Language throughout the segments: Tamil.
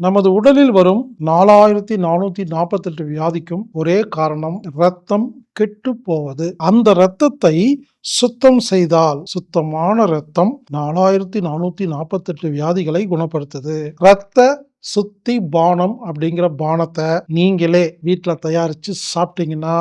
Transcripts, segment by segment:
நமது உடலில் வரும் 4448 வியாதிக்கும் ஒரே காரணம் இரத்தம் கெட்டு போவது. அந்த இரத்தத்தை சுத்தம் செய்தால் சுத்தமான இரத்தம் 4448 வியாதிகளை குணப்படுத்துது. இரத்த சுத்தி பானம் அப்படிங்கிற பானத்தை நீங்களே வீட்டுல தயாரிச்சு சாப்பிட்டீங்கன்னா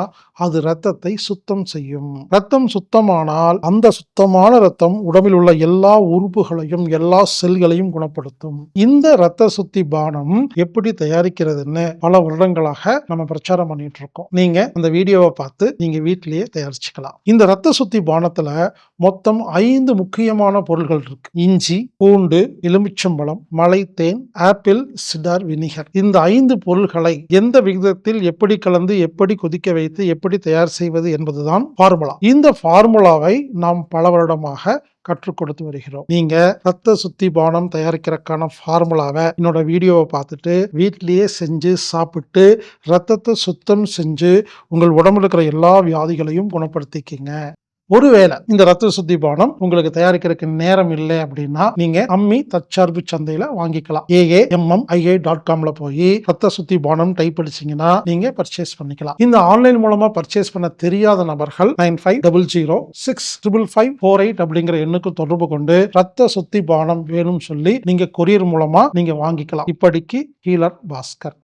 அது ரத்தத்தை சுத்தம் செய்யும். ரத்தம் சுத்தமானால் அந்த சுத்தமான ரத்தம் உடம்பில் உள்ள எல்லா உறுப்புகளையும் எல்லா செல்களையும் குணப்படுத்தும். இந்த ரத்த சுத்தி பானம் எப்படி தயாரிக்கிறதுன்னு பல வருடங்களாக நம்ம பிரச்சாரம் பண்ணிட்டு இருக்கோம். நீங்க அந்த வீடியோவை பார்த்து நீங்க வீட்டிலேயே தயாரிச்சுக்கலாம். இந்த ரத்த சுத்தி பானத்துல மொத்தம் 5 முக்கியமான பொருள்கள் இருக்கு. இஞ்சி, பூண்டு, எலுமிச்சம்பழம், மலைத்தேன், ஆப்பிள் சிடார் வினிகர். இந்த 5 பொருள்களை எந்த விகிதத்தில் எப்படி கலந்து எப்படி கொதிக்க வைத்து எப்படி தயார் செய்வது என்பதுதான் ஃபார்முலா. இந்த ஃபார்முலாவை நாம் பல வருடமாக கற்றுக் கொடுத்து வருகிறோம். நீங்க ரத்த சுத்தி பானம் தயாரிக்கிறதுக்கான ஃபார்முலாவை என்னோட வீடியோவை பார்த்துட்டு வீட்டிலேயே செஞ்சு சாப்பிட்டு ரத்தத்தை சுத்தம் செஞ்சு உங்கள் உடம்புல இருக்கிற எல்லா வியாதிகளையும் குணப்படுத்திக்கிங்க. ஒருவேளை இந்த ரத்த சுத்தி பானம் உங்களுக்கு தயாரிக்கிறதுக்கு நேரம் இல்லை அப்படின்னா நீங்க அம்மி தற்சார்பு சந்தையில வாங்கிக்கலாம். AAMMIA.comல போய் ரத்த சுத்தி பானம் டைப் அடிச்சீங்கன்னா நீங்க பர்ச்சேஸ் பண்ணிக்கலாம். இந்த ஆன்லைன் மூலமா பர்ச்சேஸ் பண்ண தெரியாத நபர்கள் 9500655548 அப்படிங்கிற எண்ணுக்கு தொடர்பு கொண்டு ரத்த சுத்தி பானம் வேணும் சொல்லி நீங்க கொரியர் மூலமா நீங்க வாங்கிக்கலாம். இப்படிக்கு ஹீலர் பாஸ்கர்.